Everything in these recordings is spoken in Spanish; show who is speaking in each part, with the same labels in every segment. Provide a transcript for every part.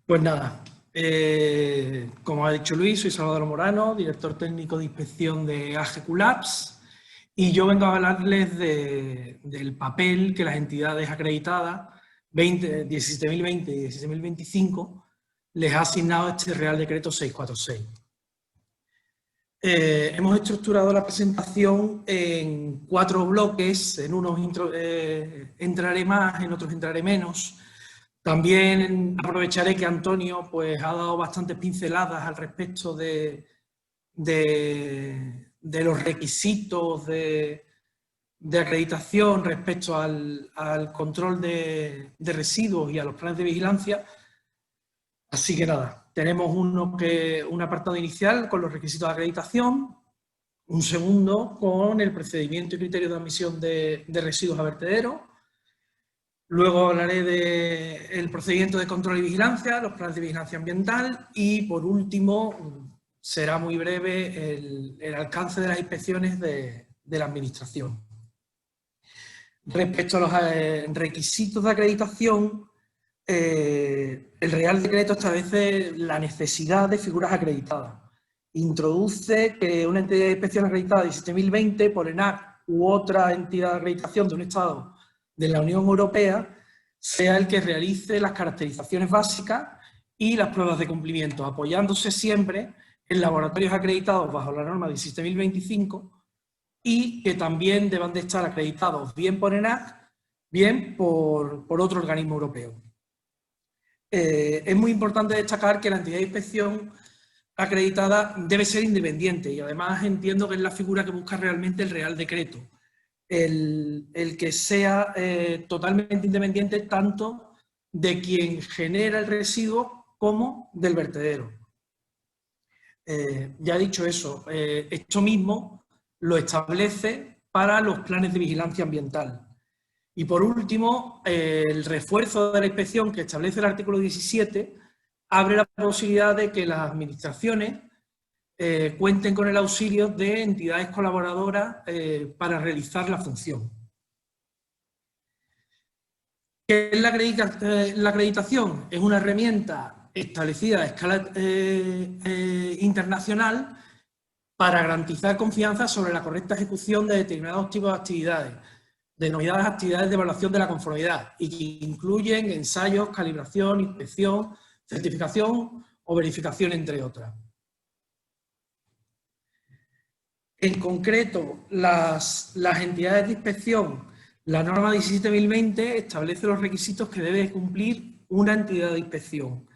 Speaker 1: Pues nada, como ha dicho Luis, soy Salvador Morano, director técnico de inspección de AGQ Labs, y yo vengo a hablarles del papel que las entidades acreditadas 17.020 y 17.025 les ha asignado este Real Decreto 646. Hemos estructurado la presentación en 4 bloques, en unos entraré más, en otros entraré menos. También aprovecharé que Antonio pues, ha dado bastantes pinceladas al respecto de los requisitos de acreditación respecto al control de residuos y a los planes de vigilancia. Así que nada, tenemos un apartado inicial con los requisitos de acreditación, un segundo con el procedimiento y criterios de admisión de residuos a vertedero. Luego hablaré del procedimiento de control y vigilancia, los planes de vigilancia ambiental y, por último, será muy breve el alcance de las inspecciones de la Administración. Respecto a los requisitos de acreditación, el Real Decreto establece la necesidad de figuras acreditadas. Introduce que una entidad de inspección acreditada 17.020 por ENAC u otra entidad de acreditación de un Estado de la Unión Europea sea el que realice las caracterizaciones básicas y las pruebas de cumplimiento, apoyándose siempre en laboratorios acreditados bajo la norma 17.025 y que también deban de estar acreditados bien por ENAC, bien por otro organismo europeo. Es muy importante destacar que la entidad de inspección acreditada debe ser independiente y además entiendo que es la figura que busca realmente el Real Decreto. El que sea totalmente independiente tanto de quien genera el residuo como del vertedero. Ya dicho eso, esto mismo lo establece para los planes de vigilancia ambiental. Y por último, el refuerzo de la inspección que establece el artículo 17 abre la posibilidad de que las administraciones cuenten con el auxilio de entidades colaboradoras para realizar la función. ¿Qué es la acreditación? Es una herramienta establecida a escala internacional para garantizar confianza sobre la correcta ejecución de determinados tipos de actividades, denominadas actividades de evaluación de la conformidad, y que incluyen ensayos, calibración, inspección, certificación o verificación, entre otras. En concreto, las entidades de inspección, la norma 17.020 establece los requisitos que debe cumplir una entidad de inspección.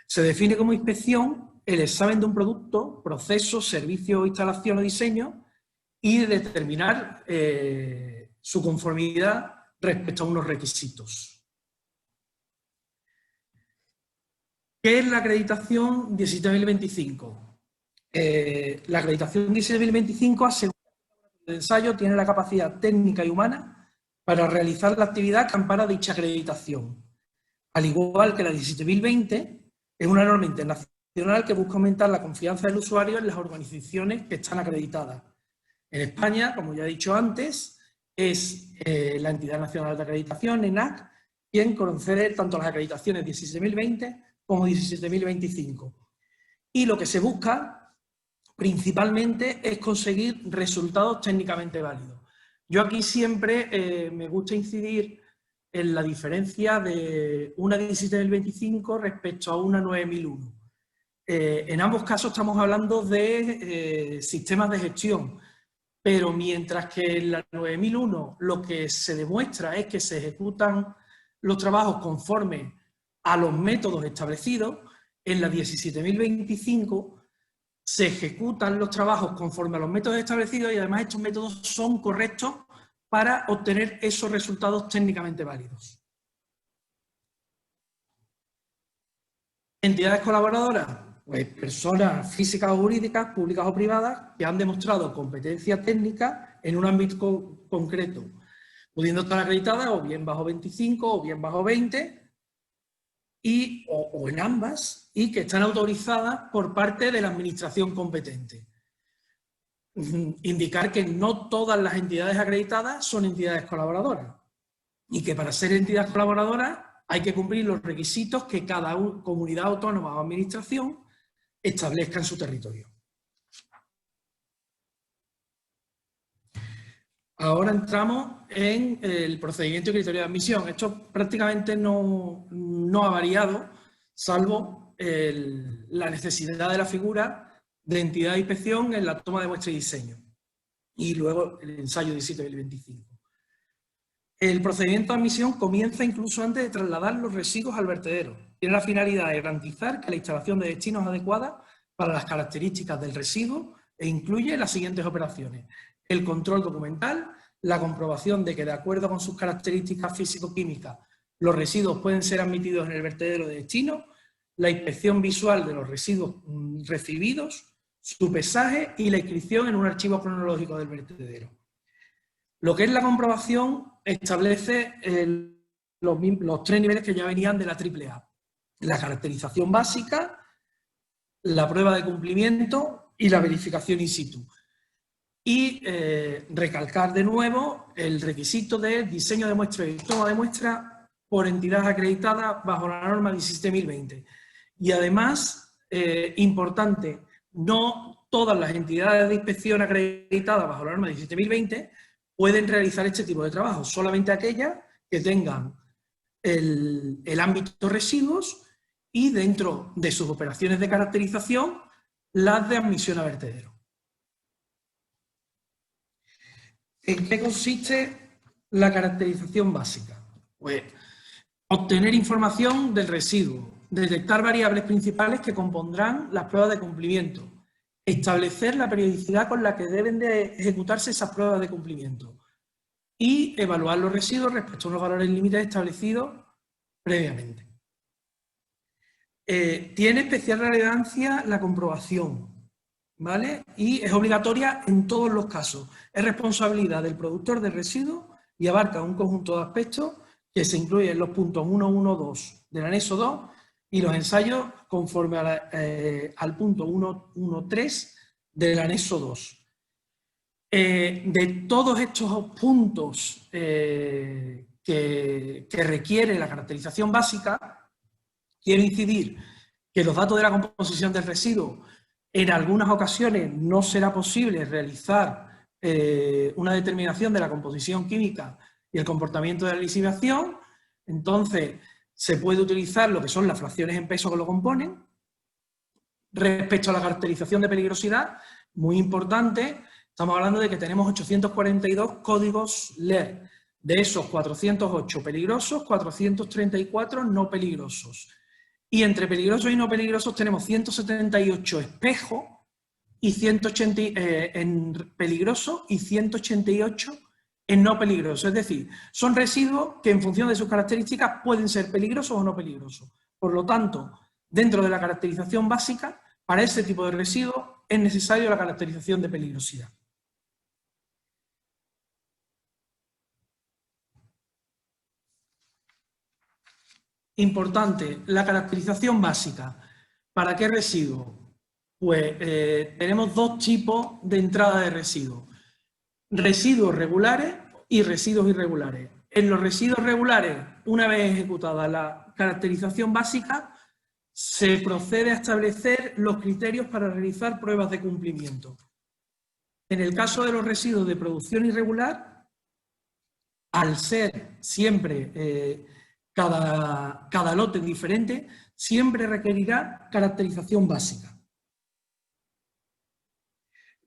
Speaker 1: Se define como inspección el examen de un producto, proceso, servicio, instalación o diseño y de determinar su conformidad respecto a unos requisitos. ¿Qué es la acreditación 17.025? La acreditación 17.025 asegura que el ensayo tiene la capacidad técnica y humana para realizar la actividad que ampara dicha acreditación. Al igual que la 17.020, es una norma internacional que busca aumentar la confianza del usuario en las organizaciones que están acreditadas. En España, como ya he dicho antes, es la Entidad Nacional de Acreditación, ENAC, quien concede tanto las acreditaciones 17.020 como 17.025. Y lo que se busca principalmente es conseguir resultados técnicamente válidos. Yo aquí siempre me gusta incidir en la diferencia de una 17.025 respecto a una 9.001. En ambos casos estamos hablando de sistemas de gestión, pero mientras que en la 9001 lo que se demuestra es que se ejecutan los trabajos conforme a los métodos establecidos, en la 17.025 se ejecutan los trabajos conforme a los métodos establecidos y además estos métodos son correctos para obtener esos resultados técnicamente válidos. Entidades colaboradoras, pues personas físicas o jurídicas, públicas o privadas, que han demostrado competencia técnica en un ámbito concreto, pudiendo estar acreditadas o bien bajo 25 o bien bajo 20, o en ambas, y que están autorizadas por parte de la administración competente. Indicar que no todas las entidades acreditadas son entidades colaboradoras y que para ser entidades colaboradoras hay que cumplir los requisitos que cada comunidad autónoma o administración establezca en su territorio. Ahora entramos en el procedimiento y criterio de admisión. Esto prácticamente no ha variado, salvo la necesidad de la figura de entidad de inspección en la toma de muestra y diseño. Y luego el ensayo 17-2025. El procedimiento de admisión comienza incluso antes de trasladar los residuos al vertedero. Tiene la finalidad de garantizar que la instalación de destino es adecuada para las características del residuo e incluye las siguientes operaciones: el control documental, la comprobación de que de acuerdo con sus características físico-químicas los residuos pueden ser admitidos en el vertedero de destino, la inspección visual de los residuos recibidos, su pesaje y la inscripción en un archivo cronológico del vertedero. Lo que es la comprobación establece los 3 niveles que ya venían de la AAA. La caracterización básica, la prueba de cumplimiento y la verificación in situ. Y recalcar de nuevo el requisito de diseño de muestra y toma de muestra por entidad acreditada bajo la norma 17.020. Y además, importante, no todas las entidades de inspección acreditadas bajo la norma 17.020 pueden realizar este tipo de trabajo, solamente aquellas que tengan el ámbito residuos y dentro de sus operaciones de caracterización las de admisión a vertedero. ¿En qué consiste la caracterización básica? Pues obtener información del residuo, detectar variables principales que compondrán las pruebas de cumplimiento, establecer la periodicidad con la que deben de ejecutarse esas pruebas de cumplimiento y evaluar los residuos respecto a unos valores límites establecidos previamente. Tiene especial relevancia la comprobación, ¿vale? Y es obligatoria en todos los casos. Es responsabilidad del productor del residuo y abarca un conjunto de aspectos que se incluyen en los puntos 1.1.2 del anexo 2 y los ensayos conforme al punto 1.1.3 del anexo 2. De todos estos puntos que requiere la caracterización básica, quiero incidir que los datos de la composición del residuo, en algunas ocasiones no será posible realizar una determinación de la composición química y el comportamiento de la lisivación, entonces se puede utilizar lo que son las fracciones en peso que lo componen. Respecto a la caracterización de peligrosidad, muy importante, estamos hablando de que tenemos 842 códigos LER, de esos 408 peligrosos, 434 no peligrosos. Y entre peligrosos y no peligrosos tenemos 178 espejos y 180 en peligroso y 188 en no peligroso. Es decir, son residuos que en función de sus características pueden ser peligrosos o no peligrosos. Por lo tanto, dentro de la caracterización básica, para ese tipo de residuos es necesario la caracterización de peligrosidad. Importante, la caracterización básica. ¿Para qué residuo? Pues tenemos dos tipos de entrada de residuos. Residuos regulares y residuos irregulares. En los residuos regulares, una vez ejecutada la caracterización básica, se procede a establecer los criterios para realizar pruebas de cumplimiento. En el caso de los residuos de producción irregular, al ser siempre cada lote diferente, siempre requerirá caracterización básica.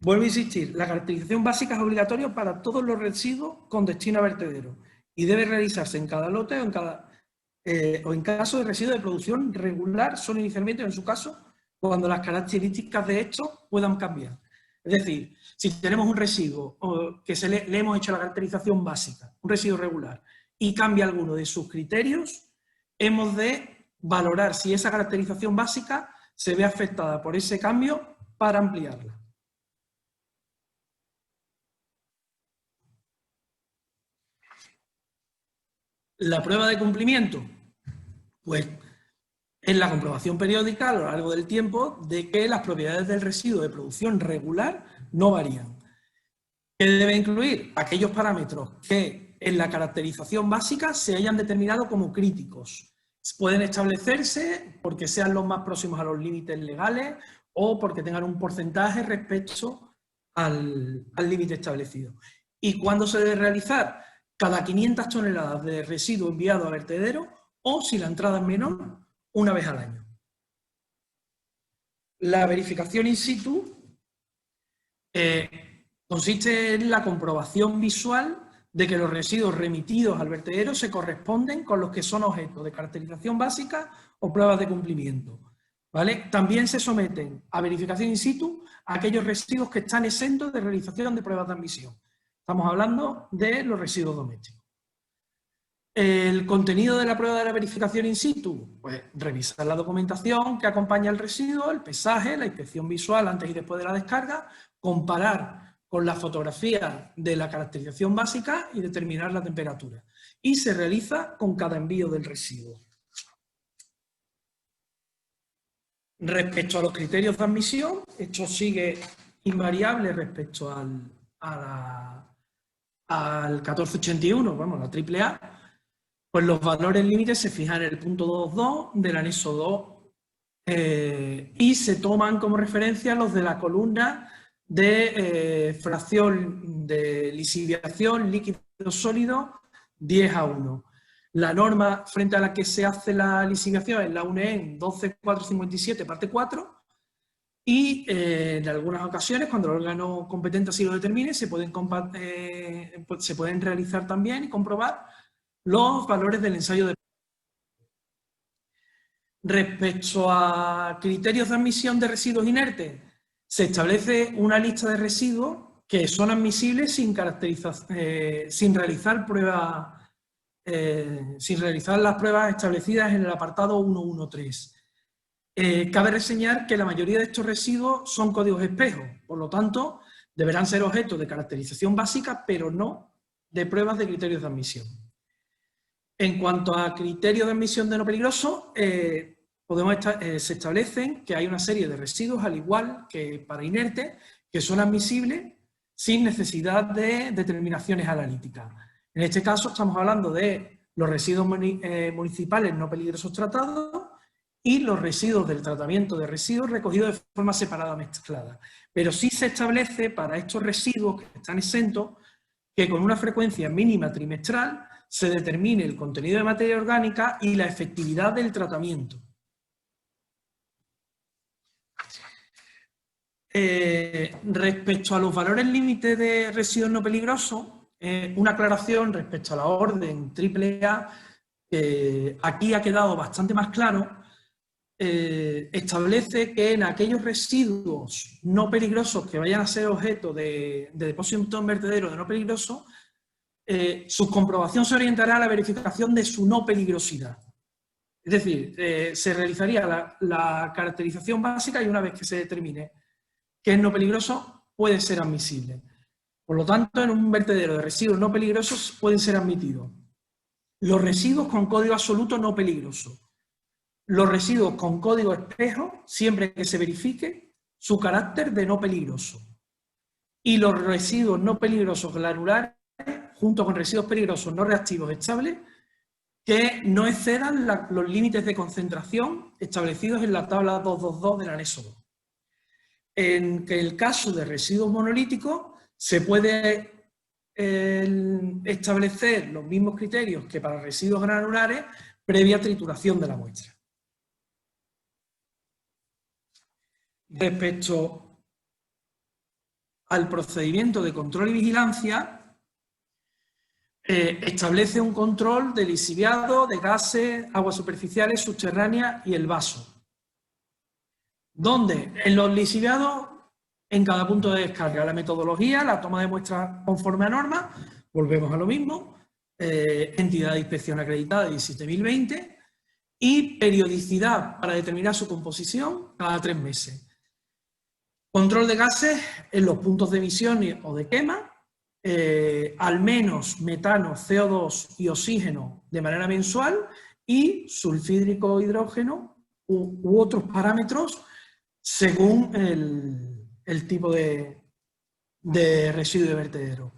Speaker 1: Vuelvo a insistir, la caracterización básica es obligatoria para todos los residuos con destino a vertedero y debe realizarse en cada lote o en caso de residuos de producción regular, solo inicialmente en su caso, cuando las características de estos puedan cambiar. Es decir, si tenemos un residuo que le hemos hecho la caracterización básica, un residuo regular, y cambia alguno de sus criterios, hemos de valorar si esa caracterización básica se ve afectada por ese cambio para ampliarla. La prueba de cumplimiento, pues es la comprobación periódica a lo largo del tiempo de que las propiedades del residuo de producción regular no varían. ¿Qué debe incluir? Aquellos parámetros que en la caracterización básica se hayan determinado como críticos. Pueden establecerse porque sean los más próximos a los límites legales o porque tengan un porcentaje respecto al límite establecido. ¿Y cuándo se debe realizar? Cada 500 toneladas de residuo enviado a vertedero o, si la entrada es menor, una vez al año. La verificación in situ consiste en la comprobación visual de que los residuos remitidos al vertedero se corresponden con los que son objeto de caracterización básica o pruebas de cumplimiento, ¿vale? También se someten a verificación in situ aquellos residuos que están exentos de realización de pruebas de admisión. Estamos hablando de los residuos domésticos. El contenido de la prueba de la verificación in situ, pues revisar la documentación que acompaña al residuo, el pesaje, la inspección visual antes y después de la descarga, comparar con la fotografía de la caracterización básica y determinar la temperatura. Y se realiza con cada envío del residuo. Respecto a los criterios de admisión, esto sigue invariable respecto al 1481, vamos, la AAA, pues los valores límites se fijan en el punto 2.2 del anexo 2 y se toman como referencia los de la columna de fracción de lisiviación líquido sólido 10:1. La norma frente a la que se hace la lisiviación es la UNEEN 12457, parte 4, y en algunas ocasiones, cuando el órgano competente así lo determine, se pueden realizar también y comprobar los valores del ensayo de... Respecto a criterios de admisión de residuos inertes, se establece una lista de residuos que son admisibles sin realizar las pruebas establecidas en el apartado 1.1.3. Cabe reseñar que la mayoría de estos residuos son códigos espejo, por lo tanto, deberán ser objeto de caracterización básica, pero no de pruebas de criterios de admisión. En cuanto a criterios de admisión de no peligroso, se establecen que hay una serie de residuos, al igual que para inertes, que son admisibles sin necesidad de determinaciones analíticas. En este caso estamos hablando de los residuos municipales no peligrosos tratados y los residuos del tratamiento de residuos recogidos de forma separada mezclada. Pero sí se establece para estos residuos que están exentos que con una frecuencia mínima trimestral se determine el contenido de materia orgánica y la efectividad del tratamiento. Respecto a los valores límites de residuos no peligrosos, una aclaración respecto a la orden AAA, aquí ha quedado bastante más claro, establece que en aquellos residuos no peligrosos que vayan a ser objeto de depósito en vertedero de no peligroso, su comprobación se orientará a la verificación de su no peligrosidad. Es decir, se realizaría la caracterización básica y una vez que se determine que es no peligroso, puede ser admisible. Por lo tanto, en un vertedero de residuos no peligrosos pueden ser admitidos los residuos con código absoluto no peligroso, los residuos con código espejo, siempre que se verifique su carácter de no peligroso, y los residuos no peligrosos granulares, junto con residuos peligrosos no reactivos estables, que no excedan los límites de concentración establecidos en la tabla 222 del anexo 2. En el caso de residuos monolíticos, se puede establecer los mismos criterios que para residuos granulares previa trituración de la muestra. Respecto al procedimiento de control y vigilancia, establece un control de lisiviado, de gases, aguas superficiales, subterráneas y el vaso. Donde en los lisiviados, en cada punto de descarga, la metodología, la toma de muestras conforme a normas, volvemos a lo mismo, entidad de inspección acreditada 17.020 y periodicidad para determinar su composición cada 3 meses. Control de gases en los puntos de emisión o de quema, al menos metano, CO2 y oxígeno de manera mensual y sulfídrico hidrógeno u otros parámetros según el tipo de residuo de vertedero.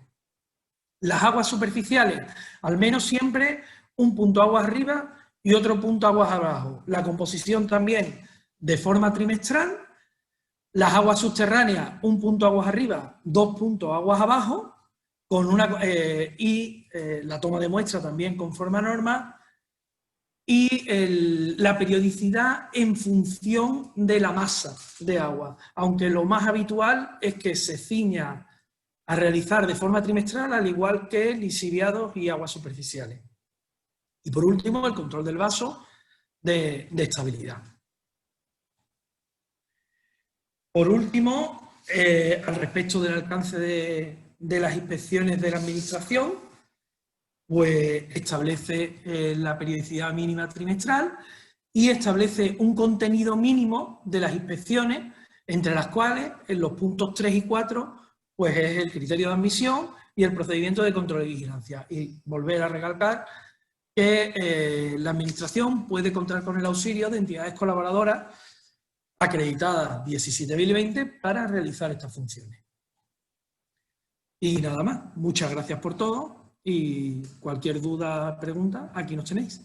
Speaker 1: Las aguas superficiales, al menos siempre un punto aguas arriba y otro punto aguas abajo. La composición también de forma trimestral. Las aguas subterráneas, un punto aguas arriba, 2 puntos aguas abajo, con la toma de muestra también con forma normal, y la periodicidad en función de la masa de agua, aunque lo más habitual es que se ciña a realizar de forma trimestral, al igual que lixiviados y aguas superficiales. Y por último, el control del vaso de estabilidad. Por último, al respecto del alcance de las inspecciones de la Administración, pues establece la periodicidad mínima trimestral y establece un contenido mínimo de las inspecciones, entre las cuales en los puntos 3 y 4 pues es el criterio de admisión y el procedimiento de control y vigilancia. Y volver a recalcar que la Administración puede contar con el auxilio de entidades colaboradoras acreditadas 17.020 para realizar estas funciones. Y nada más, muchas gracias por todo y cualquier duda, pregunta, aquí nos tenéis.